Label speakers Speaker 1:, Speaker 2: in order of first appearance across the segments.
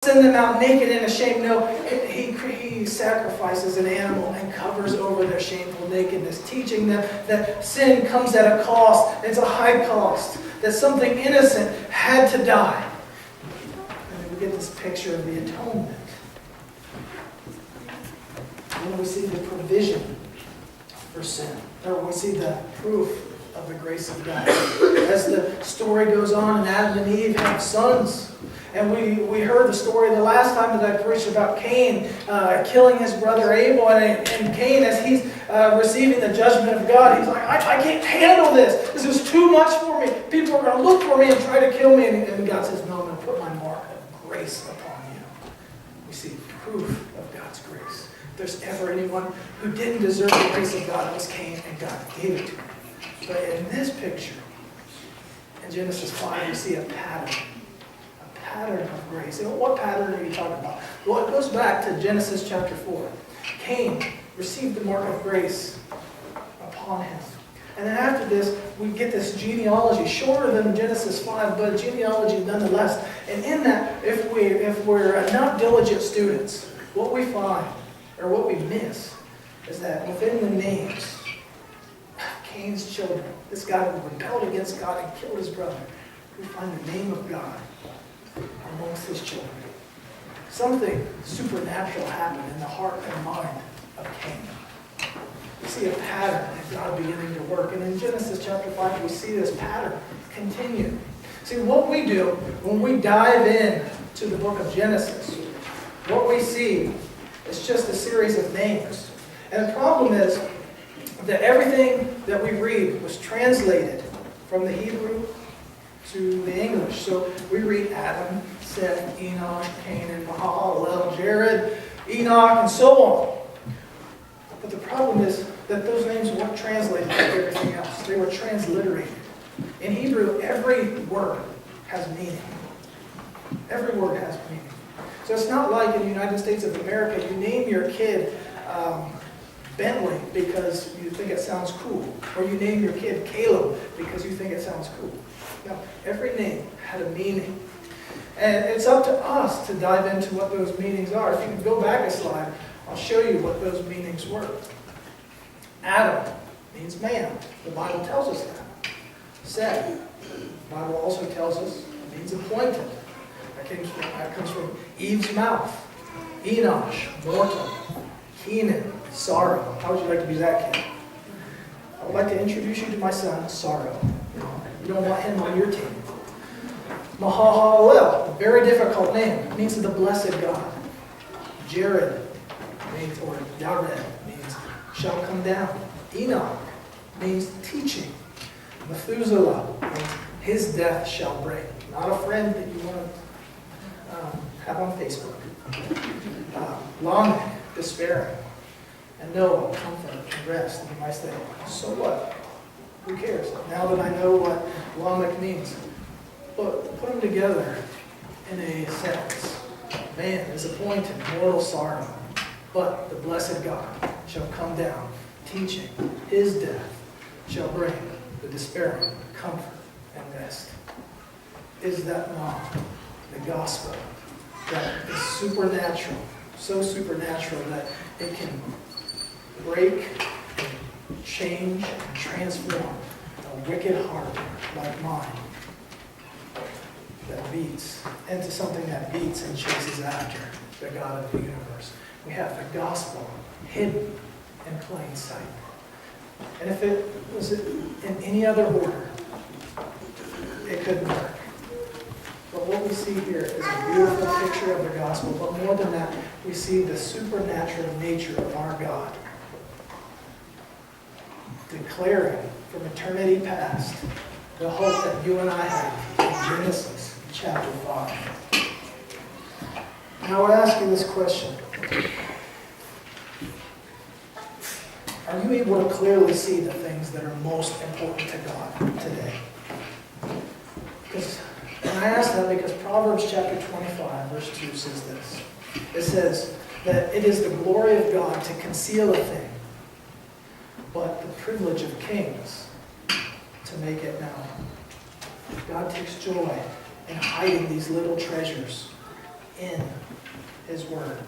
Speaker 1: send them out naked and ashamed. No, he sacrifices an animal and covers over their shameful nakedness, teaching them that sin comes at a cost. It's a high cost, that something innocent had to die. And then we get this picture of the atonement. And then we see the provision for sin. Or we see the proof of the grace of God. As the story goes on, and Adam and Eve have sons. And we heard the story the last time that I preached about Cain killing his brother Abel. And Cain, as he's receiving the judgment of God, he's like, I can't handle this. This is too much for me. People are going to look for me and try to kill me. And God says, no, I'm going to put my mark of grace upon you. We see proof of God's grace. If there's ever anyone who didn't deserve the grace of God, it was Cain, and God gave it to him. But in this picture, in Genesis 5, we see a pattern. Pattern of grace. And what pattern are you talking about? Well, it goes back to Genesis chapter 4. Cain received the mark of grace upon him. And then after this, we get this genealogy, shorter than Genesis 5, but a genealogy nonetheless. And in that, if we're enough diligent students, what we find, or what we miss, is that within the names of Cain's children, this guy who rebelled against God and killed his brother, we find the name of God amongst his children. Something supernatural happened in the heart and mind of Cain. We see a pattern of God beginning to work. And in Genesis chapter 5, we see this pattern continue. See, what we do when we dive in to the book of Genesis, what we see is just a series of names. And the problem is that everything that we read was translated from the Hebrew to the English. So we read Adam, Seth, Enoch, Canaan, Mahalalel, Jared, Enoch, and so on. But the problem is that those names weren't translated like everything else. They were transliterated. In Hebrew, every word has meaning. Every word has meaning. So it's not like in the United States of America, you name your kid Bentley because you think it sounds cool. Or you name your kid Caleb because you think it sounds cool. Now, every name had a meaning. And it's up to us to dive into what those meanings are. If you can go back a slide, I'll show you what those meanings were. Adam means man. The Bible tells us that. Seth, the Bible also tells us it means appointed. That comes from Eve's mouth. Enosh, mortal. Kenan, sorrow. How would you like to be that kid? I would like to introduce you to my son, Sorrow. You don't want him on your team. Mahalalel, a very difficult name. It means the blessed God. Jared means, or Yared means, shall come down. Enoch means teaching. Methuselah means his death shall bring. Not a friend that you want to have on Facebook. Lamech, despairing. And Noah, comfort and rest. And you might say, so what? Who cares? Now that I know what Lamech means. But put them together in a sentence. Man is appointed, mortal sorrow. But the blessed God shall come down, teaching. His death shall bring the despairing comfort and rest. Is that not the gospel that is supernatural? So supernatural that it can break, change, and transform a wicked heart like mine that beats into something that beats and chases after the God of the universe. We have the gospel hidden in plain sight. And if it was in any other order, it couldn't work. But what we see here is a beautiful picture of the gospel. But more than that, we see the supernatural nature of our God, declaring from eternity past the hope that you and I have in Genesis chapter 5. Now I ask you this question. Are you able to clearly see the things that are most important to God today? And I ask that because Proverbs chapter 25, verse 2 says this. It says that it is the glory of God to conceal a thing, but the privilege of kings to make it known. God takes joy in hiding these little treasures in His Word.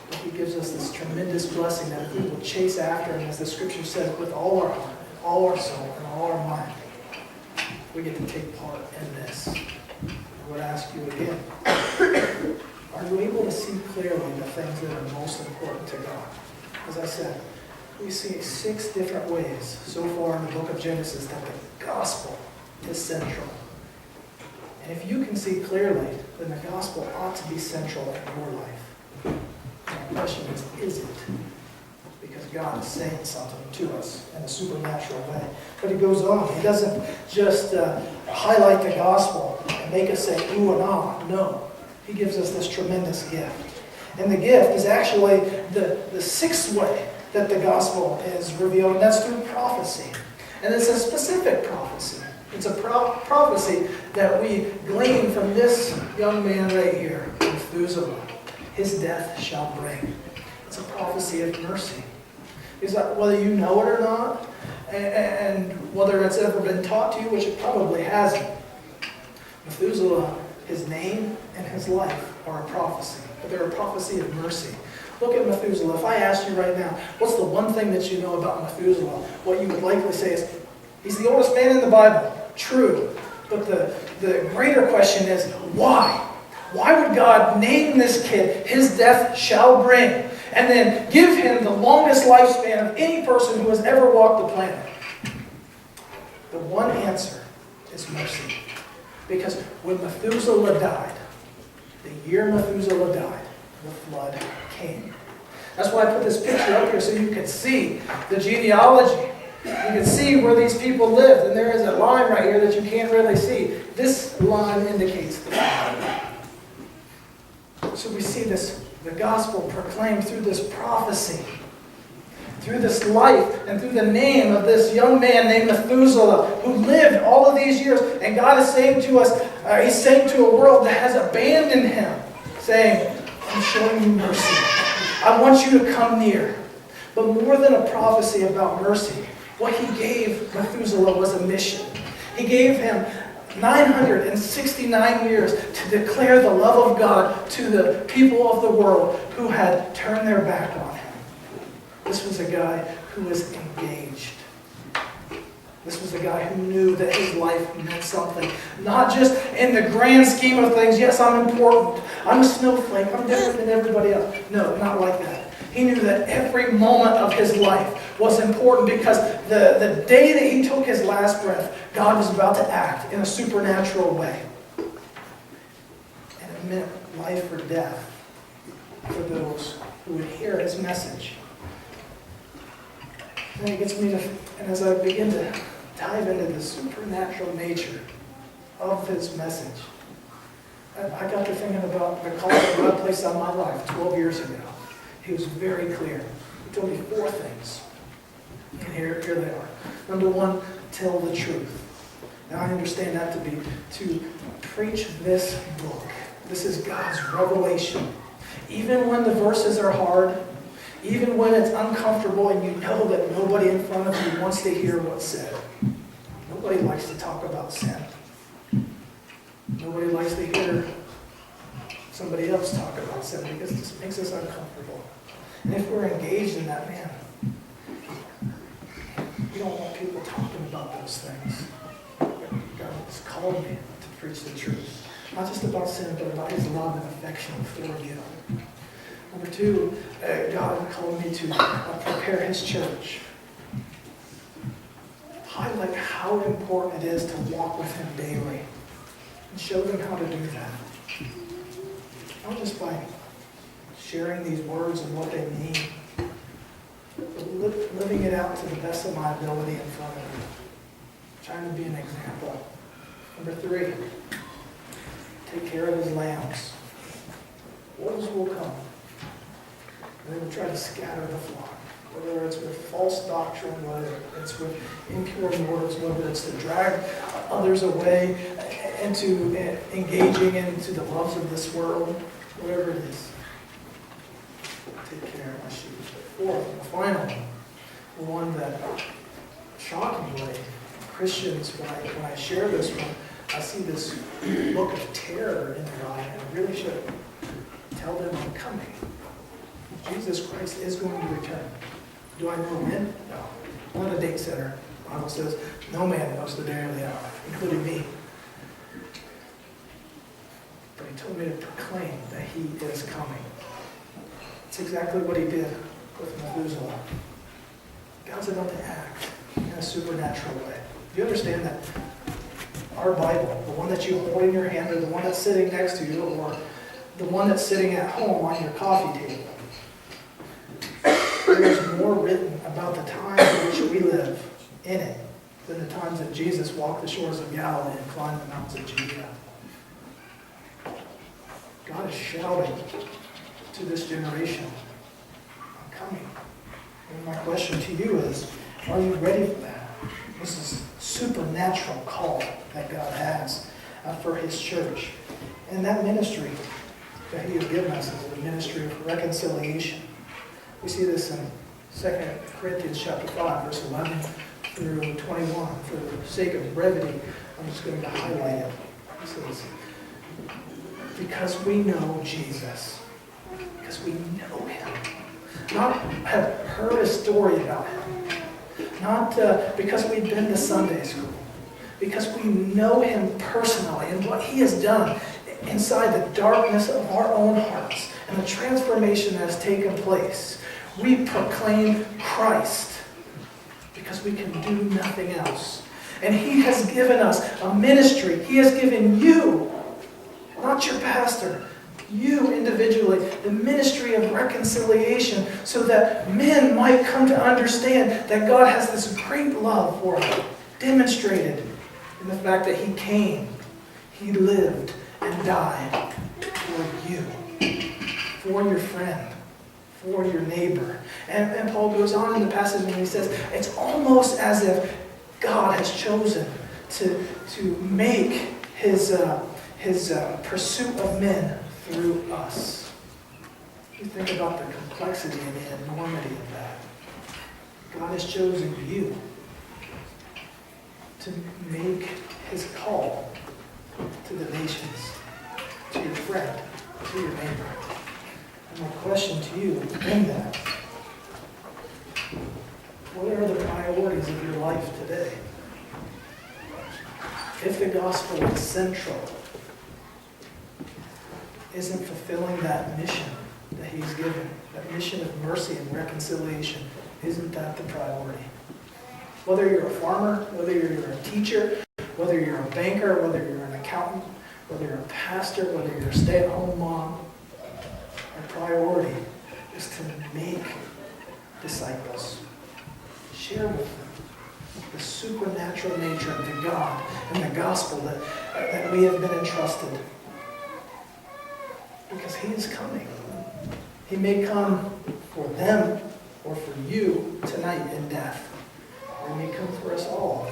Speaker 1: But He gives us this tremendous blessing that if we will chase after Him, as the Scripture says, with all our heart, all our soul, and all our mind, we get to take part in this. I would ask you again, are you able to see clearly the things that are most important to God? As I said, we see 6 different ways so far in the book of Genesis that the gospel is central. And if you can see clearly, then the gospel ought to be central in your life. My question is it? Because God is saying something to us in a supernatural way. But He goes on. He doesn't just highlight the gospel and make us say, ooh and ah. No. He gives us this tremendous gift. And the gift is actually the 6th way that the gospel is revealed, and that's through prophecy. And it's a specific prophecy. It's a prophecy that we glean from this young man right here, Methuselah. His death shall bring. It's a prophecy of mercy. Is that whether you know it or not, and whether it's ever been taught to you, which it probably hasn't, Methuselah, his name and his life are a prophecy. But they're a prophecy of mercy. Look at Methuselah. If I asked you right now, what's the one thing that you know about Methuselah? What you would likely say is, he's the oldest man in the Bible. True. But the greater question is, why? Why would God name this kid, his death shall bring, and then give him the longest lifespan of any person who has ever walked the planet? The one answer is mercy. Because when Methuselah died, the year Methuselah died, the flood came. That's why I put this picture up here so you can see the genealogy. You can see where these people lived. And there is a line right here that you can't really see. This line indicates the flood. So we see this, the gospel proclaimed through this prophecy, through this life, and through the name of this young man named Methuselah, who lived all of these years. And God is saying to us, He's saying to a world that has abandoned Him, saying, I'm showing you mercy. I want you to come near. But more than a prophecy about mercy, what He gave Methuselah was a mission. He gave him 969 years to declare the love of God to the people of the world who had turned their back on Him. This was a guy who was engaged. This was a guy who knew that his life meant something. Not just in the grand scheme of things. Yes, I'm important. I'm a snowflake. I'm different than everybody else. No, not like that. He knew that every moment of his life was important because the day that he took his last breath, God was about to act in a supernatural way. And it meant life or death for those who would hear His message. And it gets me to, and as I begin to dive into the supernatural nature of His message, I got to thinking about the call that God placed on my life 12 years ago. He was very clear. He told me 4 things. And here they are. Number 1, tell the truth. Now I understand that to be to preach this book. This is God's revelation. Even when the verses are hard, even when it's uncomfortable and you know that nobody in front of you wants to hear what's said. Nobody likes to talk about sin. Nobody likes to hear somebody else talk about sin because it just makes us uncomfortable. And if we're engaged in that, man, we don't want people talking about those things. God has called me to preach the truth. Not just about sin, but about His love and affection for you. Number 2, God called me to prepare His church. Highlight how important it is to walk with Him daily. And show them how to do that. Not just by sharing these words and what they mean, but living it out to the best of my ability in front of you. Trying to be an example. Number 3, take care of His lambs. Wolves will come. And they will try to scatter the flock. Whether it's with false doctrine, whether it's with impure motives, whether it's to drag others away into engaging into the loves of this world, whatever it is. Take care of my sheep. 4th, and final, the one that shockingly Christians, when I share this one, I see this look of terror in their eye, and I really should tell them I'm coming. Jesus Christ is going to return. Do I know when? No. I'm not a date setter. The Bible says, no man knows the day or the hour, including me. But he told me to proclaim that he is coming. It's exactly what he did with Methuselah. God's about to act in a supernatural way. Do you understand that our Bible, the one that you hold in your hand, or the one that's sitting next to you, or the one that's sitting at home on your coffee table, there's more written about the times in which we live in it than the times that Jesus walked the shores of Galilee and climbed the mountains of Judea. God is shouting to this generation, I'm coming. And my question to you is, are you ready for that? This is a supernatural call that God has for his church. And that ministry that he has given us is a ministry of reconciliation. We see this in 2 Corinthians chapter 5, verse 11 through 21. For the sake of brevity, I'm just going to highlight it. He says, because we know Jesus, because we know him, not have heard a story about him, not because we've been to Sunday school, because we know him personally and what he has done inside the darkness of our own hearts and the transformation that has taken place. We proclaim Christ because we can do nothing else. And he has given us a ministry. He has given you, not your pastor, you individually, the ministry of reconciliation so that men might come to understand that God has this great love for them, demonstrated in the fact that he came, he lived, and died for you, for your friend, for your neighbor. And Paul goes on in the passage and he says, it's almost as if God has chosen to make his pursuit of men through us. You think about the complexity and the enormity of that. God has chosen you to make his call to the nations, to your friend, to your neighbor. And my question to you in that, what are the priorities of your life today? If the gospel is central, isn't fulfilling that mission that he's given, that mission of mercy and reconciliation, isn't that the priority? Whether you're a farmer, whether you're a teacher, whether you're a banker, whether you're an accountant, whether you're a pastor, whether you're a stay-at-home mom, our priority is to make disciples. Share with them the supernatural nature of the God and the gospel that we have been entrusted. Because he is coming. He may come for them or for you tonight in death. Or he may come for us all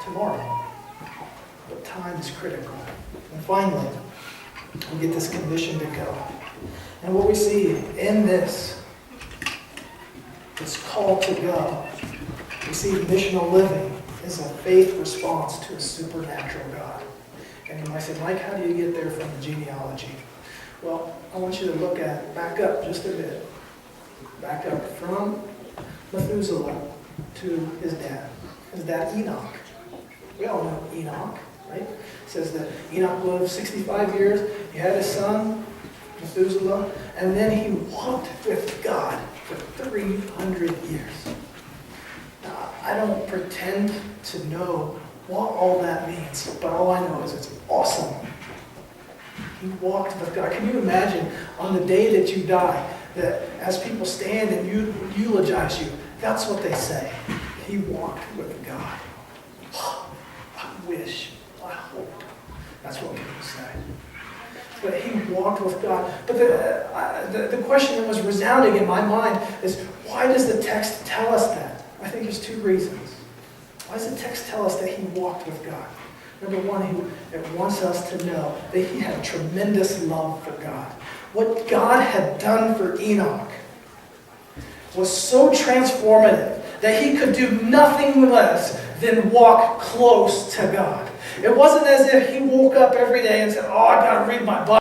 Speaker 1: tomorrow. But time is critical. And finally, we get this condition to go. And what we see in this call to go, we see missional living is a faith response to a supernatural God. And you might say, Mike, how do you get there from the genealogy? Well, I want you to back up just a bit. Back up from Methuselah to his dad Enoch. We all know Enoch, right? It says that Enoch lived 65 years. He had a son, Methuselah, and then he walked with God for 300 years. Now, I don't pretend to know what all that means, but all I know is it's awesome. He walked with God. Can you imagine on the day that you die, that as people stand and eulogize you, that's what they say. He walked with God. I wish, I hope. That's what people say. But he walked with God. But the question that was resounding in my mind is, why does the text tell us that? I think there's two reasons. Why does the text tell us that he walked with God? Number one, it wants us to know that he had tremendous love for God. What God had done for Enoch was so transformative that he could do nothing less than walk close to God. It wasn't as if he woke up every day and said, oh, I gotta read my Bible.